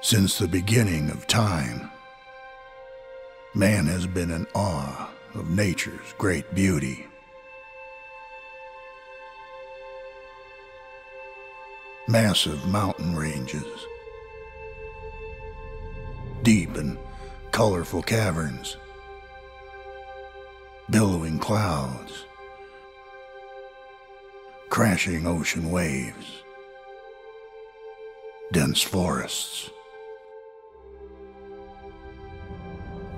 Since the beginning of time, man has been in awe of nature's great beauty. Massive mountain ranges, deep and colorful caverns, billowing clouds, crashing ocean waves, dense forests,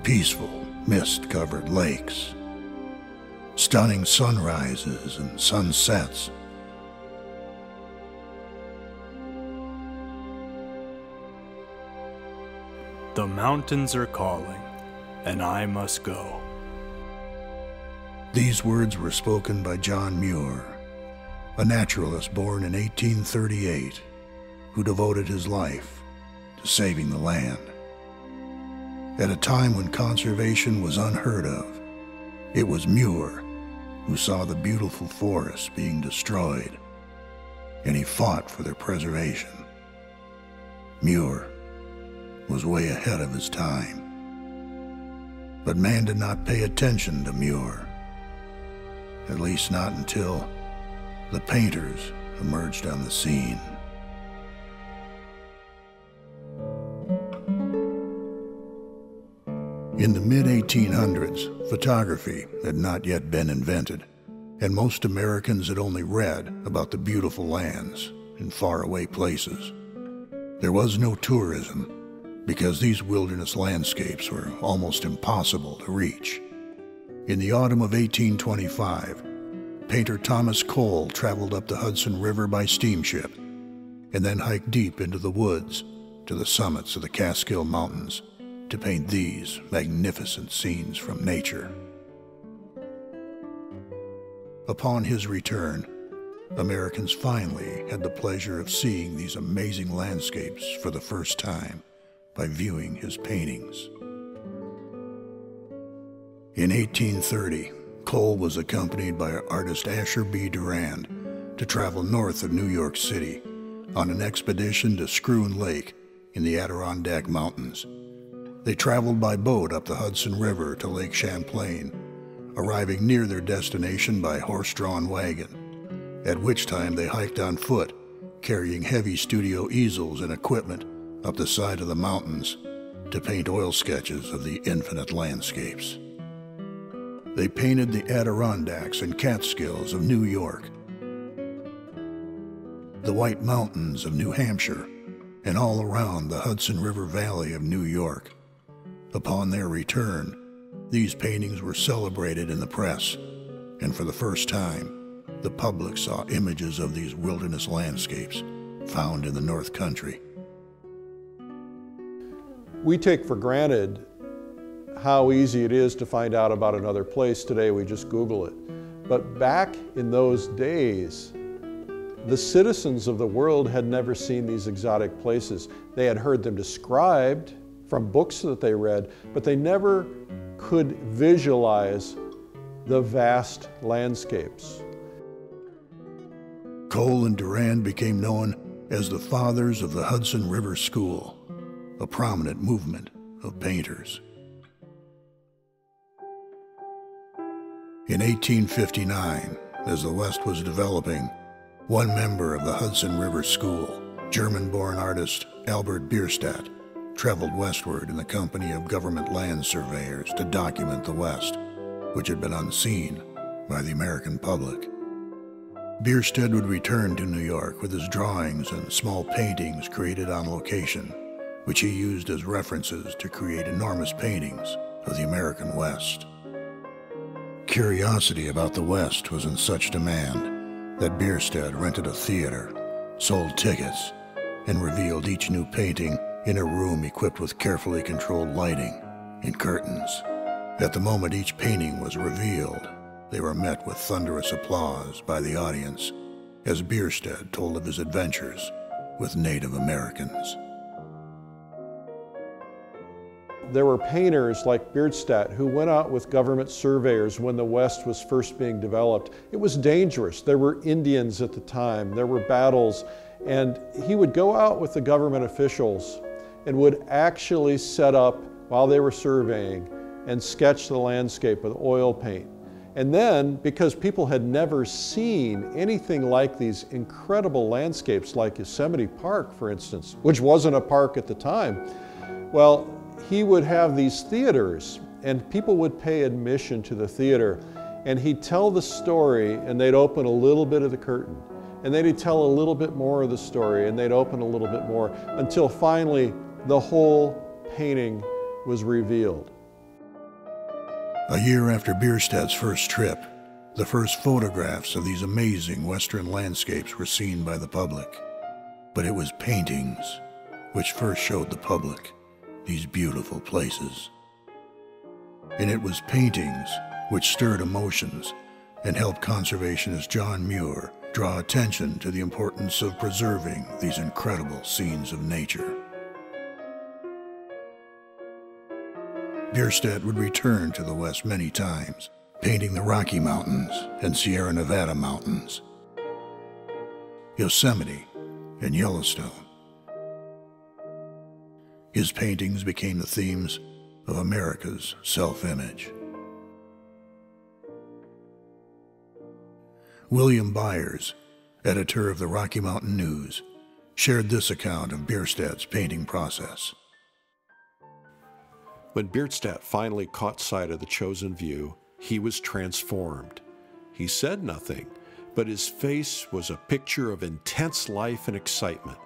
peaceful mist-covered lakes, stunning sunrises and sunsets, the mountains are calling, and I must go. These words were spoken by John Muir, a naturalist born in 1838 who devoted his life to saving the land. At a time when conservation was unheard of, it was Muir who saw the beautiful forests being destroyed, and he fought for their preservation. Muir was way ahead of his time. But man did not pay attention to Muir, at least not until the painters emerged on the scene. In the mid-1800s, photography had not yet been invented, and most Americans had only read about the beautiful lands in faraway places. There was no tourism, because these wilderness landscapes were almost impossible to reach. In the autumn of 1825, painter Thomas Cole traveled up the Hudson River by steamship, and then hiked deep into the woods to the summits of the Catskill Mountains to paint these magnificent scenes from nature. Upon his return, Americans finally had the pleasure of seeing these amazing landscapes for the first time by viewing his paintings. In 1830, Cole was accompanied by artist Asher B. Durand to travel north of New York City on an expedition to Screwen Lake in the Adirondack Mountains. They traveled by boat up the Hudson River to Lake Champlain, arriving near their destination by horse-drawn wagon, at which time they hiked on foot, carrying heavy studio easels and equipment up the side of the mountains to paint oil sketches of the infinite landscapes. They painted the Adirondacks and Catskills of New York, the White Mountains of New Hampshire, and all around the Hudson River Valley of New York. Upon their return, these paintings were celebrated in the press, and for the first time, the public saw images of these wilderness landscapes found in the North Country. We take for granted how easy it is to find out about another place today. We just Google it. But back in those days, the citizens of the world had never seen these exotic places. They had heard them described from books that they read, but they never could visualize the vast landscapes. Cole and Durand became known as the fathers of the Hudson River School, a prominent movement of painters. In 1859, as the West was developing, one member of the Hudson River School, German-born artist Albert Bierstadt, traveled westward in the company of government land surveyors to document the West, which had been unseen by the American public. Bierstadt would return to New York with his drawings and small paintings created on location, which he used as references to create enormous paintings of the American West. Curiosity about the West was in such demand that Bierstadt rented a theater, sold tickets, and revealed each new painting in a room equipped with carefully controlled lighting and curtains. At the moment each painting was revealed, they were met with thunderous applause by the audience as Bierstadt told of his adventures with Native Americans. There were painters like Bierstadt who went out with government surveyors when the West was first being developed. It was dangerous. There were Indians at the time. There were battles. And he would go out with the government officials and would actually set up while they were surveying and sketch the landscape with oil paint. And then, because people had never seen anything like these incredible landscapes like Yosemite Park, for instance, which wasn't a park at the time, well, he would have these theaters and people would pay admission to the theater, and he'd tell the story and they'd open a little bit of the curtain. And then he'd tell a little bit more of the story and they'd open a little bit more until finally the whole painting was revealed. A year after Bierstadt's first trip, the first photographs of these amazing Western landscapes were seen by the public. But it was paintings which first showed the public these beautiful places. And it was paintings which stirred emotions and helped conservationist John Muir draw attention to the importance of preserving these incredible scenes of nature. Bierstadt would return to the West many times, painting the Rocky Mountains and Sierra Nevada mountains, Yosemite and Yellowstone. His paintings became the themes of America's self-image. William Byers, editor of the Rocky Mountain News, shared this account of Bierstadt's painting process. When Bierstadt finally caught sight of the chosen view, he was transformed. He said nothing, but his face was a picture of intense life and excitement.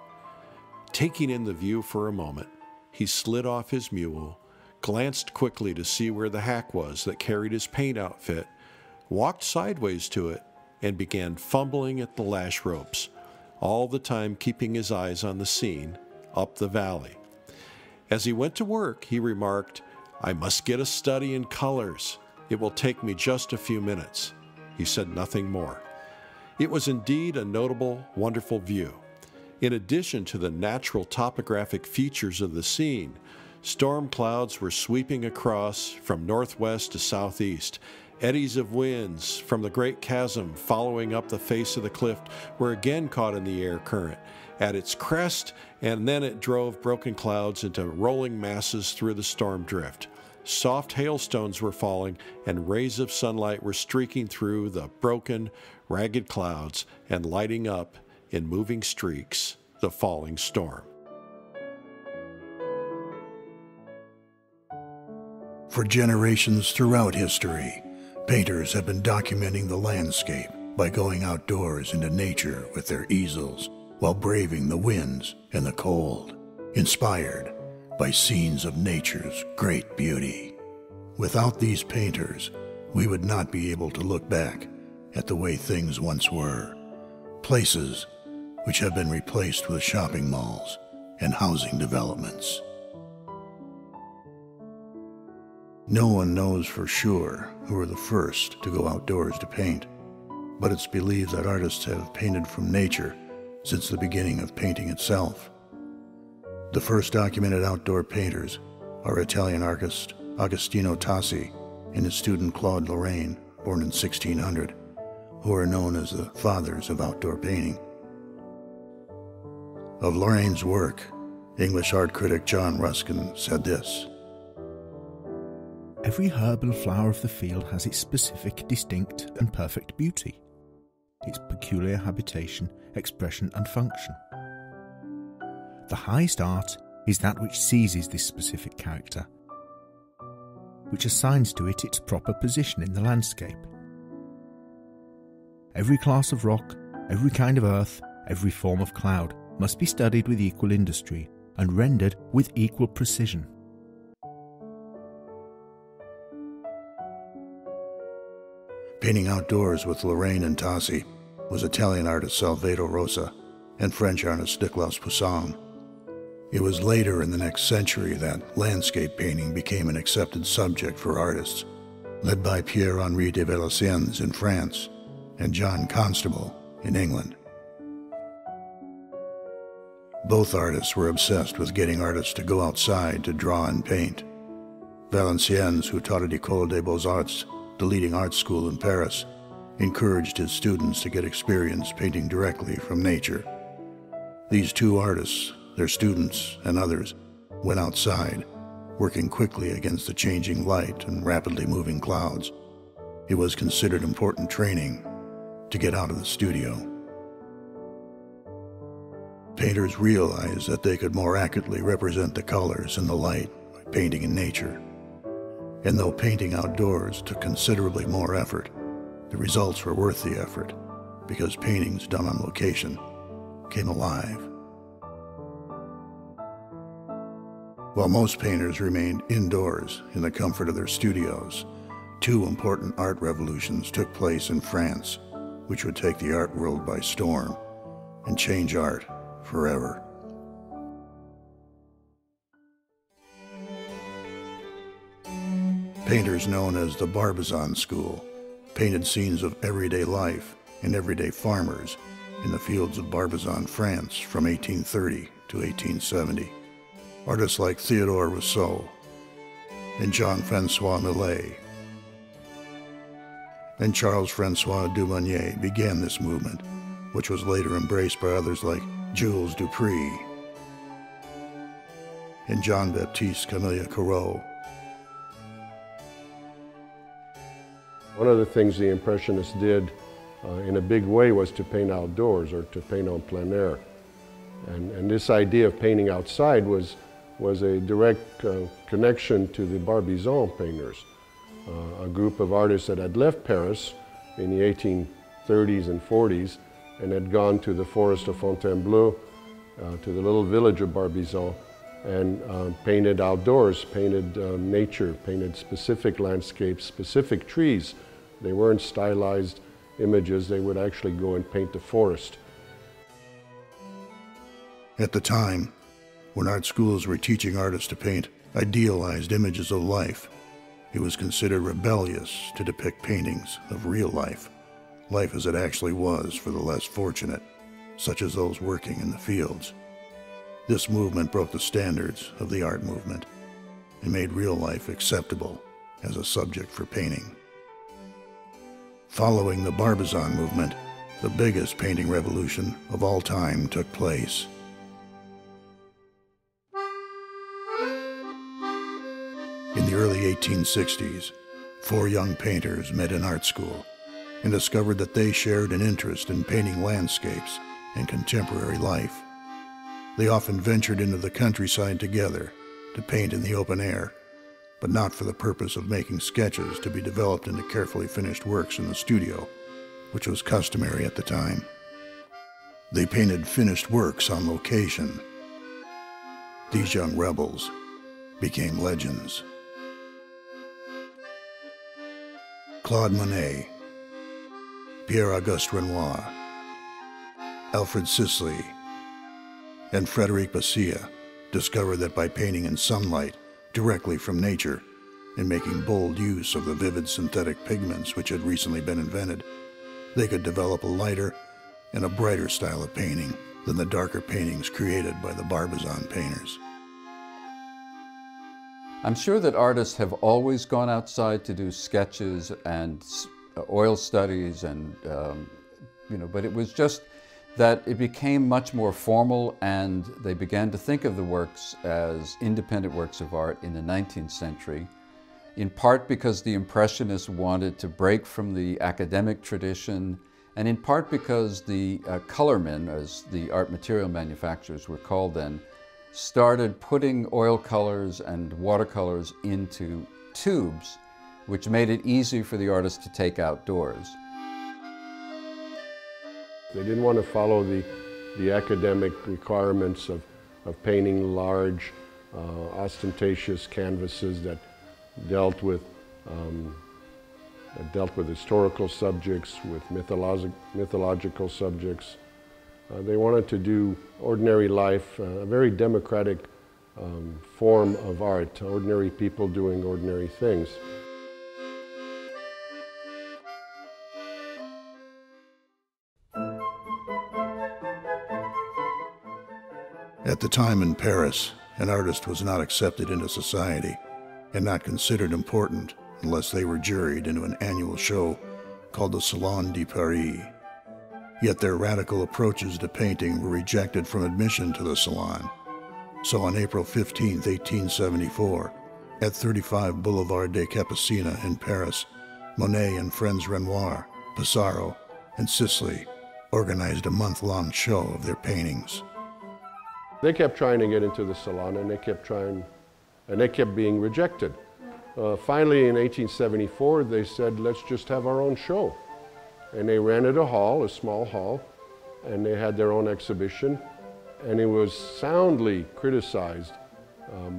Taking in the view for a moment, he slid off his mule, glanced quickly to see where the hack was that carried his paint outfit, walked sideways to it, and began fumbling at the lash ropes, all the time keeping his eyes on the scene up the valley. As he went to work, he remarked, "I must get a study in colors. It will take me just a few minutes." He said nothing more. It was indeed a notable, wonderful view. In addition to the natural topographic features of the scene, storm clouds were sweeping across from northwest to southeast. Eddies of winds from the Great Chasm following up the face of the cliff were again caught in the air current at its crest, and then it drove broken clouds into rolling masses through the storm drift. Soft hailstones were falling, and rays of sunlight were streaking through the broken, ragged clouds and lighting up in moving streaks the falling storm. For generations throughout history, painters have been documenting the landscape by going outdoors into nature with their easels while braving the winds and the cold, inspired by scenes of nature's great beauty. Without these painters, we would not be able to look back at the way things once were, places which have been replaced with shopping malls and housing developments. No one knows for sure who were the first to go outdoors to paint, but it's believed that artists have painted from nature since the beginning of painting itself. The first documented outdoor painters are Italian artist Agostino Tassi and his student Claude Lorraine, born in 1600, who are known as the fathers of outdoor painting. Of Lorraine's work, English art critic John Ruskin said this: "Every herb and flower of the field has its specific, distinct and perfect beauty, its peculiar habitation, expression and function. The highest art is that which seizes this specific character, which assigns to it its proper position in the landscape. Every class of rock, every kind of earth, every form of cloud must be studied with equal industry and rendered with equal precision. Painting outdoors with Lorraine and Tassi was Italian artist Salvator Rosa and French artist Nicolas Poussin. It was later in the next century that landscape painting became an accepted subject for artists, led by Pierre-Henri de Valenciennes in France and John Constable in England. Both artists were obsessed with getting artists to go outside to draw and paint. Valenciennes, who taught at École des Beaux-Arts, the leading art school in Paris, encouraged his students to get experience painting directly from nature. These two artists, their students, and others When outside, working quickly against the changing light and rapidly moving clouds, it was considered important training to get out of the studio. Painters realized that they could more accurately represent the colors and the light by painting in nature. And though painting outdoors took considerably more effort, the results were worth the effort because paintings done on location came alive. While most painters remained indoors in the comfort of their studios, two important art revolutions took place in France, which would take the art world by storm and change art forever. Painters known as the Barbizon School painted scenes of everyday life and everyday farmers in the fields of Barbizon, France from 1830 to 1870. Artists like Theodore Rousseau and Jean-Francois Millet and Charles-François Duvalier began this movement, which was later embraced by others like Jules Dupree and Jean-Baptiste Camille Corot. One of the things the Impressionists did in a big way was to paint outdoors, or to paint on plein air. And this idea of painting outside was a direct connection to the Barbizon painters, a group of artists that had left Paris in the 1830s and 40s and had gone to the forest of Fontainebleau, to the little village of Barbizon, and painted outdoors, painted nature, painted specific landscapes, specific trees. They weren't stylized images, they would actually go and paint the forest. At the time, when art schools were teaching artists to paint idealized images of life, it was considered rebellious to depict paintings of real life as it actually was for the less fortunate, such as those working in the fields. This movement broke the standards of the art movement and made real life acceptable as a subject for painting. Following the Barbizon movement, the biggest painting revolution of all time took place. In the early 1860s, four young painters met in art school and discovered that they shared an interest in painting landscapes and contemporary life. They often ventured into the countryside together to paint in the open air, but not for the purpose of making sketches to be developed into carefully finished works in the studio, which was customary at the time. They painted finished works on location. These young rebels became legends. Claude Monet, Pierre-Auguste Renoir, Alfred Sisley, and Frederic Bassia discovered that by painting in sunlight directly from nature and making bold use of the vivid synthetic pigments which had recently been invented, they could develop a lighter and a brighter style of painting than the darker paintings created by the Barbizon painters. I'm sure that artists have always gone outside to do sketches and oil studies and, but it was just that it became much more formal, and they began to think of the works as independent works of art in the 19th century, in part because the Impressionists wanted to break from the academic tradition, and in part because the colormen, as the art material manufacturers were called then, started putting oil colors and watercolors into tubes, which made it easy for the artists to take outdoors. They didn't want to follow the academic requirements of painting large, ostentatious canvases that dealt with historical subjects, with mythological subjects. They wanted to do ordinary life, a very democratic form of art, ordinary people doing ordinary things. At the time in Paris, an artist was not accepted into society and not considered important unless they were juried into an annual show called the Salon de Paris. Yet their radical approaches to painting were rejected from admission to the Salon, So on April 15, 1874, at 35 Boulevard des Capucines in Paris, Monet and friends Renoir, Pissarro, and Sisley organized a month-long show of their paintings. They kept trying to get into the salon, and they kept being rejected. Finally, in 1874, they said, let's just have our own show. And they rented a hall, a small hall, and they had their own exhibition. And it was soundly criticized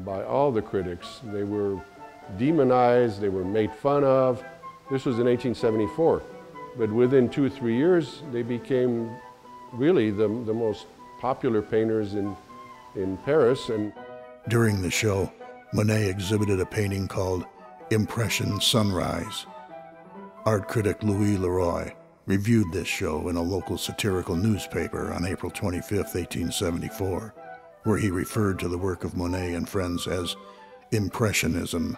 by all the critics. They were demonized, they were made fun of. This was in 1874. But within 2 or 3 years, they became really the most popular painters in Paris. And during the show, Monet exhibited a painting called Impression Sunrise. Art critic Louis Leroy reviewed this show in a local satirical newspaper on April 25, 1874, where he referred to the work of Monet and friends as Impressionism,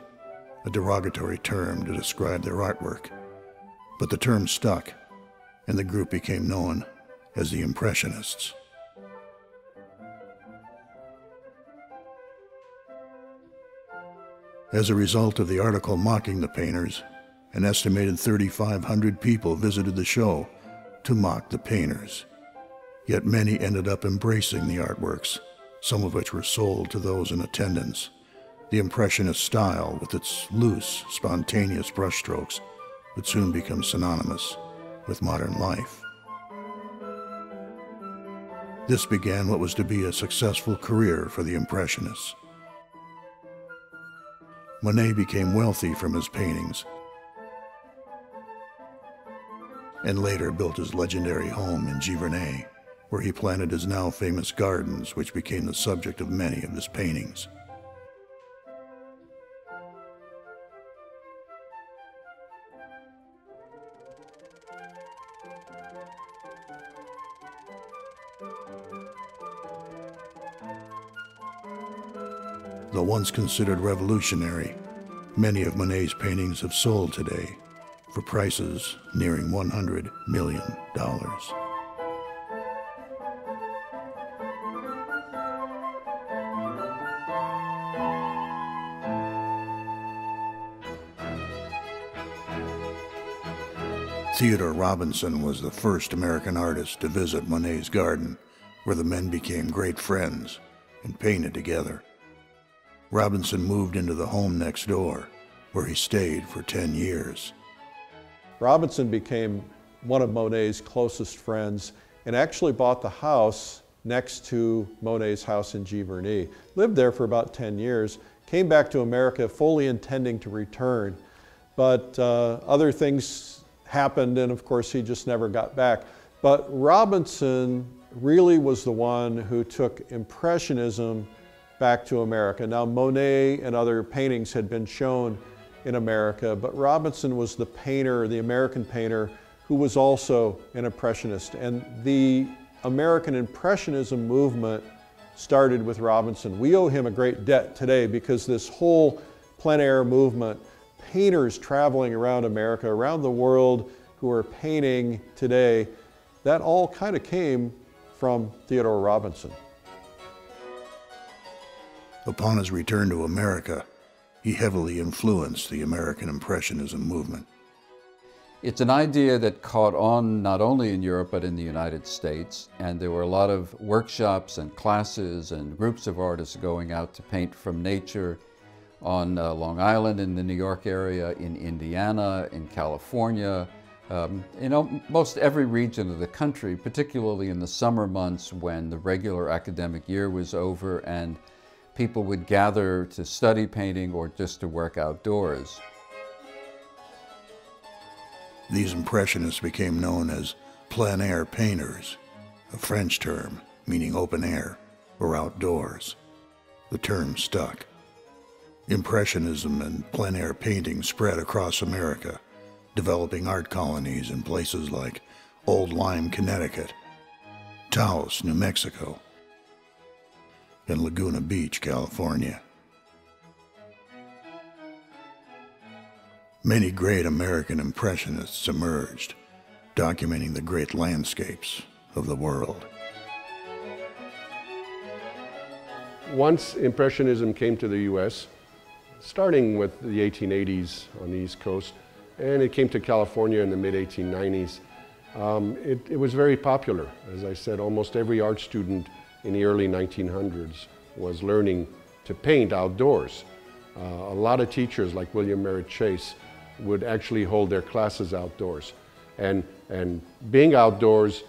a derogatory term to describe their artwork. But the term stuck, and the group became known as the Impressionists. As a result of the article mocking the painters, an estimated 3,500 people visited the show to mock the painters. Yet many ended up embracing the artworks, some of which were sold to those in attendance. The Impressionist style, with its loose, spontaneous brushstrokes, would soon become synonymous with modern life. This began what was to be a successful career for the Impressionists. Monet became wealthy from his paintings, and later built his legendary home in Giverny, where he planted his now famous gardens, which became the subject of many of his paintings. Though once considered revolutionary, many of Monet's paintings have sold today for prices nearing $100 million. Theodore Robinson was the first American artist to visit Monet's garden, where the men became great friends and painted together. Robinson moved into the home next door, where he stayed for 10 years. Robinson became one of Monet's closest friends and actually bought the house next to Monet's house in Giverny. Lived there for about 10 years, came back to America fully intending to return, but other things happened, and of course he just never got back. But Robinson really was the one who took Impressionism back to America. Now, Monet and other paintings had been shown in America, but Robinson was the painter, the American painter, who was also an Impressionist. And the American Impressionism movement started with Robinson. We owe him a great debt today, because this whole plein air movement, painters traveling around America, around the world, who are painting today, that all kind of came from Theodore Robinson. Upon his return to America, he heavily influenced the American Impressionism movement. It's an idea that caught on not only in Europe but in the United States, and there were a lot of workshops and classes and groups of artists going out to paint from nature on Long Island, in the New York area, in Indiana, in California, in most every region of the country, particularly in the summer months when the regular academic year was over and people would gather to study painting or just to work outdoors. These Impressionists became known as plein air painters, a French term meaning open air or outdoors. The term stuck. Impressionism and plein air painting spread across America, developing art colonies in places like Old Lyme, Connecticut, Taos, New Mexico, and Laguna Beach, California. Many great American Impressionists emerged, documenting the great landscapes of the world. Once Impressionism came to the US, starting with the 1880s on the East Coast, and it came to California in the mid-1890s, it was very popular. As I said, almost every art student in the early 1900s was learning to paint outdoors. A lot of teachers like William Merritt Chase would actually hold their classes outdoors. And being outdoors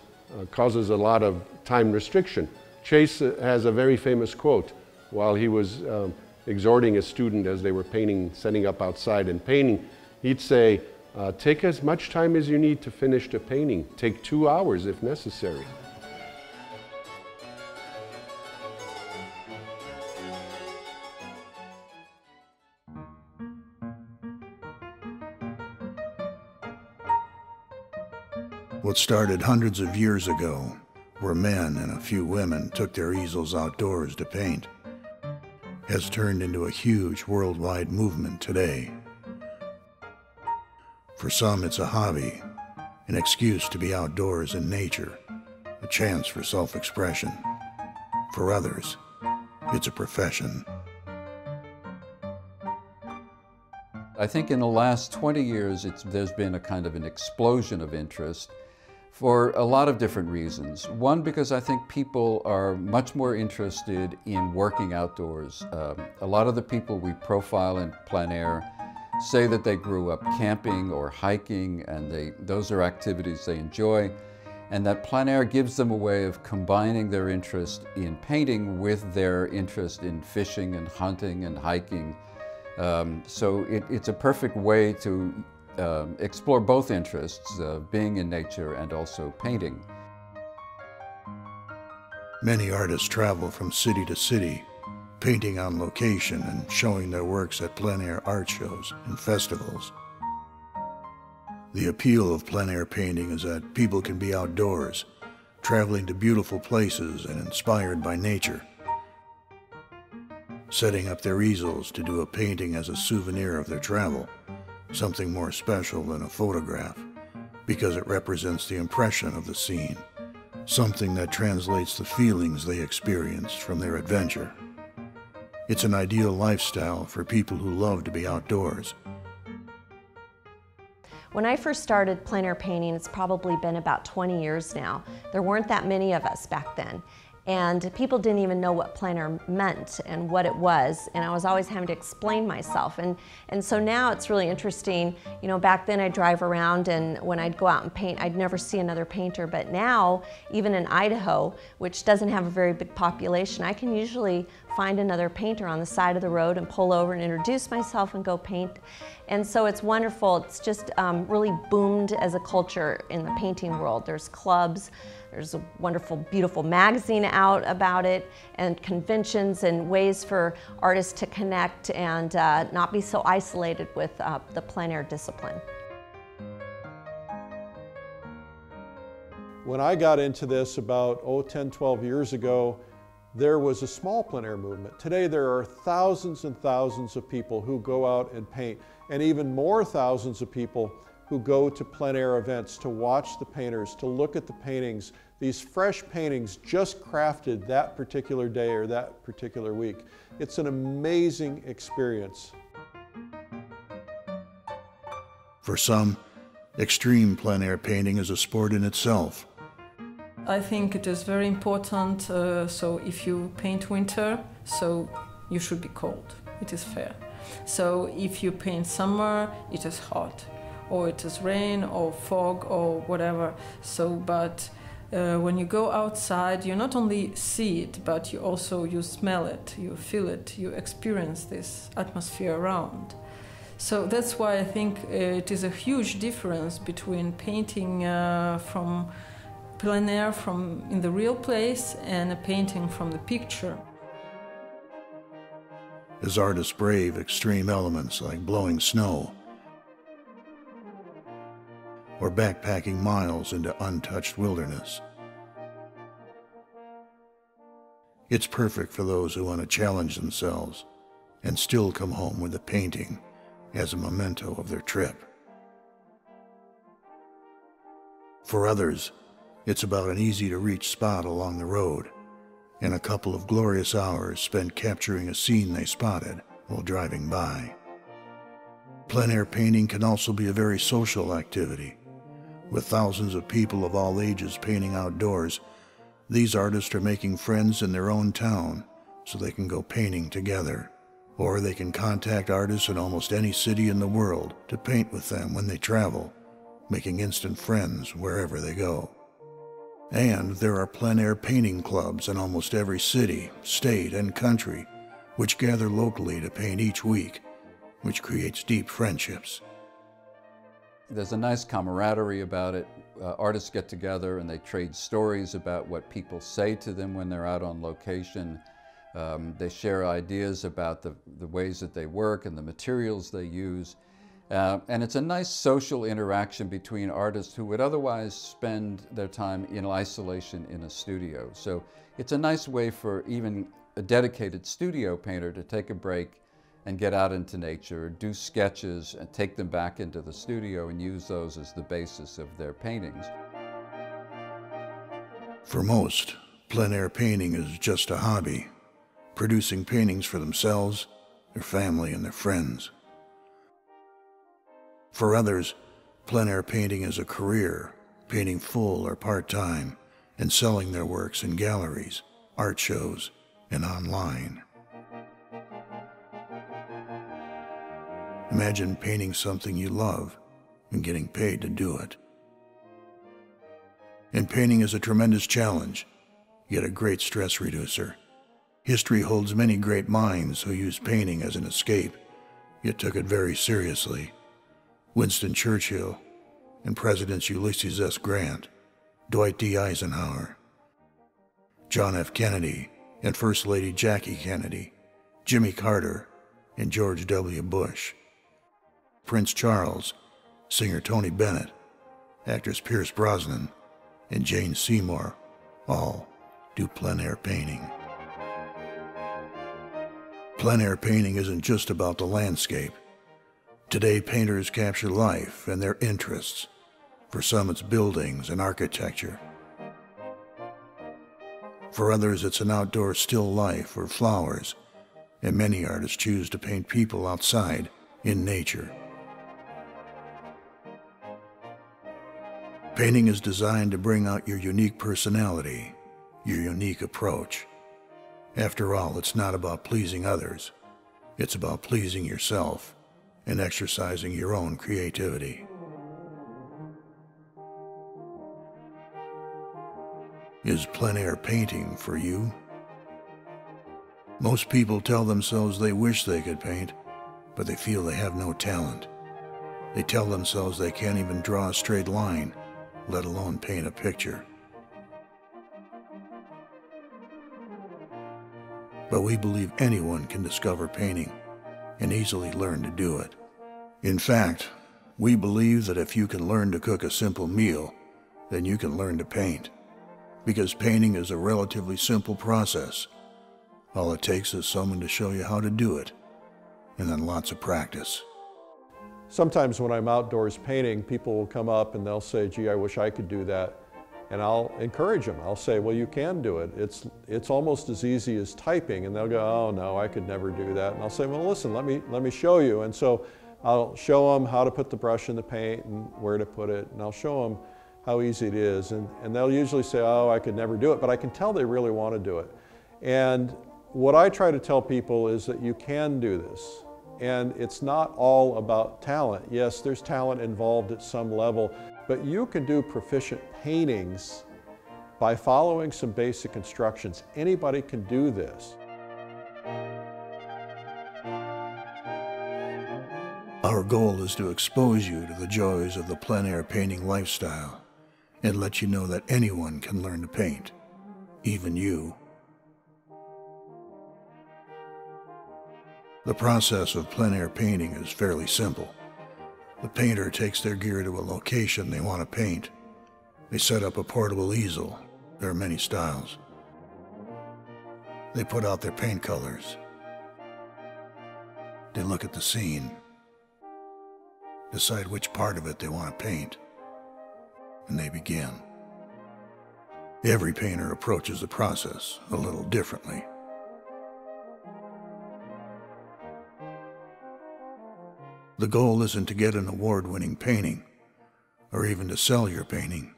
causes a lot of time restriction. Chase has a very famous quote while he was exhorting a student as they were painting, setting up outside and painting. He'd say, take as much time as you need to finish the painting. Take 2 hours if necessary. What started hundreds of years ago, where men and a few women took their easels outdoors to paint, has turned into a huge worldwide movement today. For some, it's a hobby, an excuse to be outdoors in nature, a chance for self-expression. For others, it's a profession. I think in the last 20 years, there's been a kind of an explosion of interest for a lot of different reasons. One, because I think people are much more interested in working outdoors. A lot of the people we profile in plein air say that they grew up camping or hiking, and those are activities they enjoy, and that plein air gives them a way of combining their interest in painting with their interest in fishing and hunting and hiking. So it's a perfect way to explore both interests, being in nature and also painting. Many artists travel from city to city, painting on location and showing their works at plein air art shows and festivals. The appeal of plein air painting is that people can be outdoors, traveling to beautiful places and inspired by nature, setting up their easels to do a painting as a souvenir of their travel, something more special than a photograph, because it represents the impression of the scene, something that translates the feelings they experienced from their adventure. It's an ideal lifestyle for people who love to be outdoors. When I first started plein air painting, it's probably been about 20 years now. There weren't that many of us back then. And people didn't even know what plein air meant and what it was, and I was always having to explain myself. And so now it's really interesting. You know, back then I'd drive around, and when I'd go out and paint, I'd never see another painter. But now, even in Idaho, which doesn't have a very big population, I can usually find another painter on the side of the road and pull over and introduce myself and go paint. And so it's wonderful. It's just really boomed as a culture in the painting world. There's clubs. There's a wonderful, beautiful magazine out about it, and conventions and ways for artists to connect and not be so isolated with the plein air discipline. When I got into this about 10, 12 years ago, there was a small plein air movement. Today there are thousands and thousands of people who go out and paint, and even more thousands of people who go to plein air events to watch the painters, to look at the paintings, these fresh paintings just crafted that particular day or that particular week. It's an amazing experience. For some, extreme plein air painting is a sport in itself. I think it is very important, so if you paint winter, so you should be cold, it is fair. So if you paint summer, it is hot, or it is rain or fog or whatever. So, but when you go outside, you not only see it, but you smell it, you feel it, you experience this atmosphere around. So that's why I think it is a huge difference between painting from plein air in the real place and a painting from the picture. As artists brave extreme elements like blowing snow, or backpacking miles into untouched wilderness. It's perfect for those who want to challenge themselves and still come home with a painting as a memento of their trip. For others, it's about an easy-to-reach spot along the road, and a couple of glorious hours spent capturing a scene they spotted while driving by. Plein air painting can also be a very social activity. With thousands of people of all ages painting outdoors, these artists are making friends in their own town so they can go painting together. Or they can contact artists in almost any city in the world to paint with them when they travel, making instant friends wherever they go. And there are plein air painting clubs in almost every city, state, and country, which gather locally to paint each week, which creates deep friendships. There's a nice camaraderie about it. Artists get together and they trade stories about what people say to them when they're out on location. They share ideas about the ways that they work and the materials they use. And it's a nice social interaction between artists who would otherwise spend their time in isolation in a studio. So it's a nice way for even a dedicated studio painter to take a break and get out into nature, do sketches, and take them back into the studio and use those as the basis of their paintings. For most, plein air painting is just a hobby, producing paintings for themselves, their family, and their friends. For others, plein air painting is a career, painting full or part-time, and selling their works in galleries, art shows, and online. Imagine painting something you love and getting paid to do it. And painting is a tremendous challenge, yet a great stress reducer. History holds many great minds who used painting as an escape, yet took it very seriously. Winston Churchill and Presidents Ulysses S. Grant, Dwight D. Eisenhower, John F. Kennedy and First Lady Jackie Kennedy, Jimmy Carter and George W. Bush, Prince Charles, singer Tony Bennett, actress Pierce Brosnan, and Jane Seymour all do plein air painting. Plein air painting isn't just about the landscape. Today, painters capture life and their interests. For some, it's buildings and architecture. For others, it's an outdoor still life or flowers, and many artists choose to paint people outside in nature. Painting is designed to bring out your unique personality, your unique approach. After all, it's not about pleasing others. It's about pleasing yourself and exercising your own creativity. Is plein air painting for you? Most people tell themselves they wish they could paint, but they feel they have no talent. They tell themselves they can't even draw a straight line, let alone paint a picture. But we believe anyone can discover painting and easily learn to do it. In fact, we believe that if you can learn to cook a simple meal, then you can learn to paint. Because painting is a relatively simple process. All it takes is someone to show you how to do it, and then lots of practice. Sometimes when I'm outdoors painting, people will come up and they'll say, gee, I wish I could do that. And I'll encourage them. I'll say, well, you can do it. It's almost as easy as typing. And they'll go, oh no, I could never do that. And I'll say, well, listen, let me show you. And so I'll show them how to put the brush in the paint and where to put it. And I'll show them how easy it is. And they'll usually say, oh, I could never do it. But I can tell they really want to do it. And what I try to tell people is that you can do this. And it's not all about talent. Yes, there's talent involved at some level, but you can do proficient paintings by following some basic instructions. Anybody can do this. Our goal is to expose you to the joys of the plein air painting lifestyle and let you know that anyone can learn to paint, even you. The process of plein air painting is fairly simple. The painter takes their gear to a location they want to paint. They set up a portable easel. There are many styles. They put out their paint colors. They look at the scene, decide which part of it they want to paint, and they begin. Every painter approaches the process a little differently. The goal isn't to get an award-winning painting, or even to sell your painting.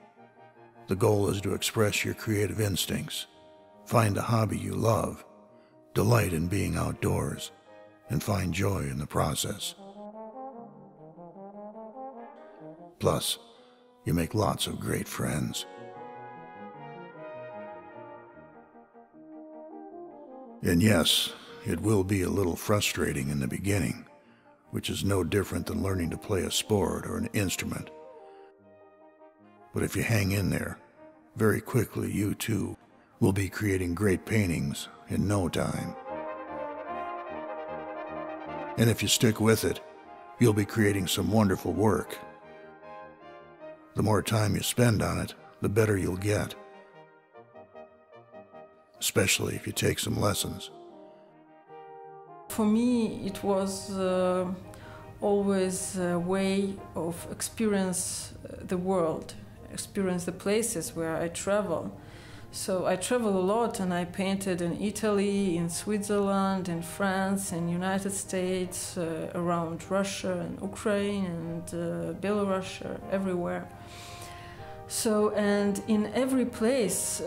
The goal is to express your creative instincts, find a hobby you love, delight in being outdoors, and find joy in the process. Plus, you make lots of great friends. And yes, it will be a little frustrating in the beginning, which is no different than learning to play a sport or an instrument. But if you hang in there, very quickly you too will be creating great paintings in no time. And if you stick with it, you'll be creating some wonderful work. The more time you spend on it, the better you'll get, especially if you take some lessons. For me, it was always a way of experience the world, experience the places where I travel. So I travel a lot, and I painted in Italy, in Switzerland, in France, in United States, around Russia and Ukraine and Belarus, everywhere. So, and in every place,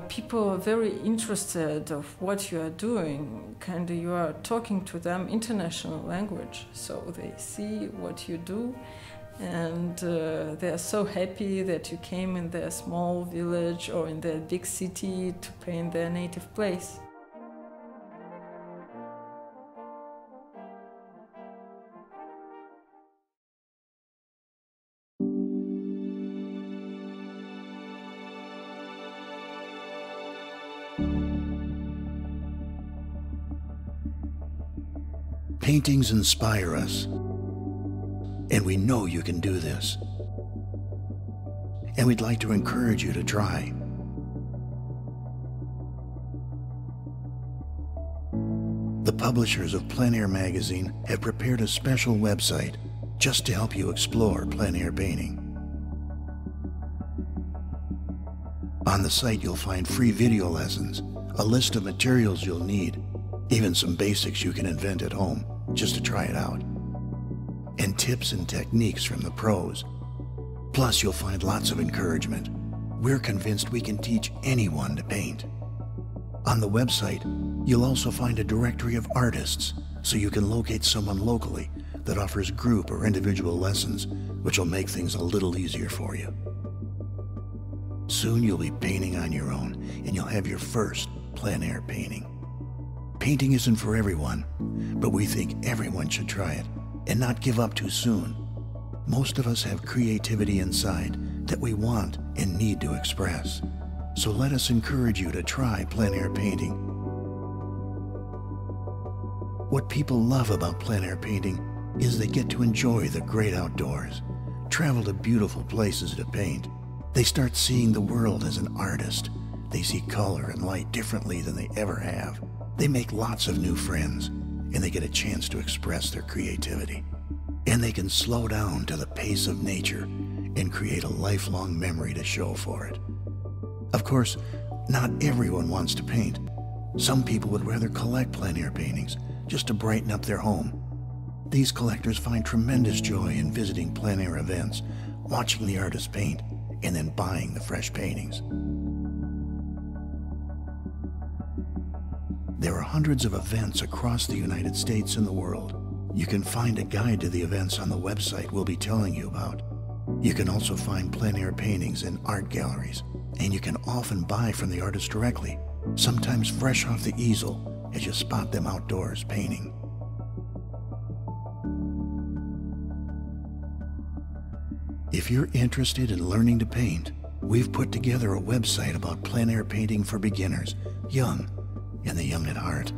people are very interested of what you are doing. Kind of, you are talking to them international language, so they see what you do, and they are so happy that you came in their small village or in their big city to paint their native place. Paintings inspire us, and we know you can do this. And we'd like to encourage you to try. The publishers of Plein Air magazine have prepared a special website just to help you explore plein air painting. On the site you'll find free video lessons, a list of materials you'll need, even some basics you can invent at home just to try it out, and tips and techniques from the pros. Plus, you'll find lots of encouragement. We're convinced we can teach anyone to paint. On the website, you'll also find a directory of artists, so you can locate someone locally that offers group or individual lessons, which will make things a little easier for you. Soon you'll be painting on your own, and you'll have your first plein air painting. Painting isn't for everyone, but we think everyone should try it and not give up too soon. Most of us have creativity inside that we want and need to express. So let us encourage you to try plein air painting. What people love about plein air painting is they get to enjoy the great outdoors, travel to beautiful places to paint. They start seeing the world as an artist. They see color and light differently than they ever have. They make lots of new friends, and they get a chance to express their creativity. And they can slow down to the pace of nature and create a lifelong memory to show for it. Of course, not everyone wants to paint. Some people would rather collect plein air paintings just to brighten up their home. These collectors find tremendous joy in visiting plein air events, watching the artists paint, and then buying the fresh paintings. There are hundreds of events across the United States and the world. You can find a guide to the events on the website we'll be telling you about. You can also find plein air paintings in art galleries, and you can often buy from the artist directly, sometimes fresh off the easel as you spot them outdoors painting. If you're interested in learning to paint, we've put together a website about plein air painting for beginners, young, and the young at heart.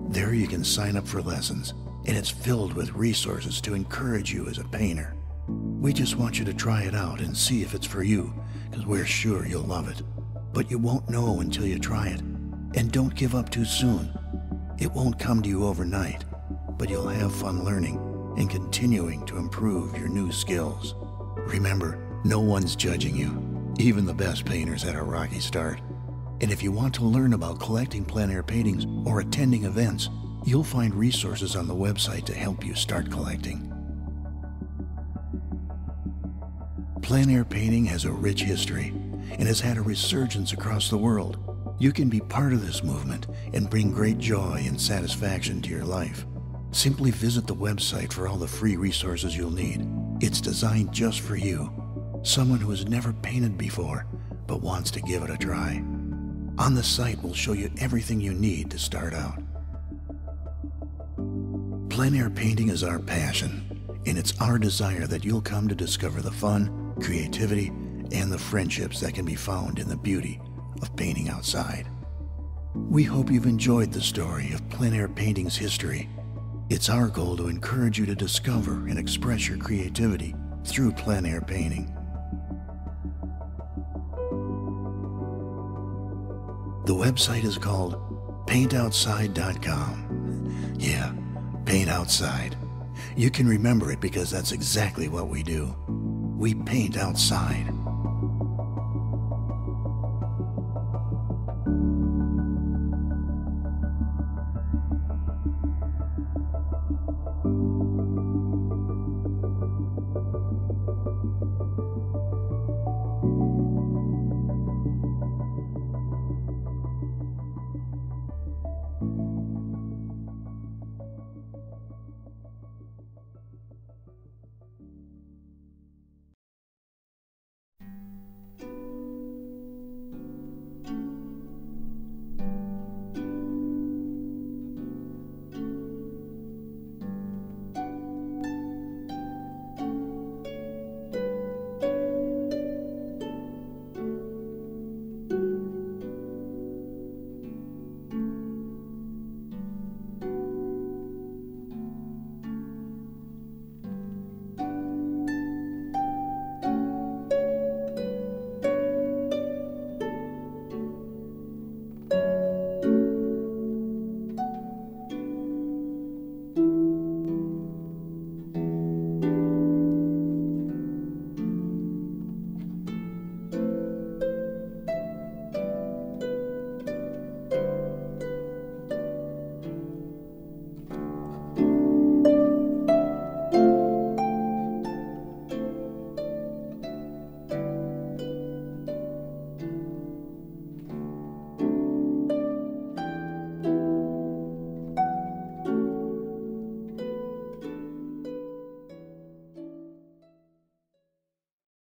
There you can sign up for lessons, and it's filled with resources to encourage you as a painter. We just want you to try it out and see if it's for you, because we're sure you'll love it. But you won't know until you try it. And don't give up too soon. It won't come to you overnight, but you'll have fun learning and continuing to improve your new skills. Remember, no one's judging you. Even the best painters had a rocky start. And if you want to learn about collecting plein air paintings or attending events, you'll find resources on the website to help you start collecting. Plein air painting has a rich history and has had a resurgence across the world. You can be part of this movement and bring great joy and satisfaction to your life. Simply visit the website for all the free resources you'll need. It's designed just for you, someone who has never painted before but wants to give it a try. On the site, we'll show you everything you need to start out. Plein air painting is our passion, and it's our desire that you'll come to discover the fun, creativity, and the friendships that can be found in the beauty of painting outside. We hope you've enjoyed the story of plein air painting's history. It's our goal to encourage you to discover and express your creativity through plein air painting. The website is called paintoutside.com. Yeah, paint outside. You can remember it because that's exactly what we do. We paint outside.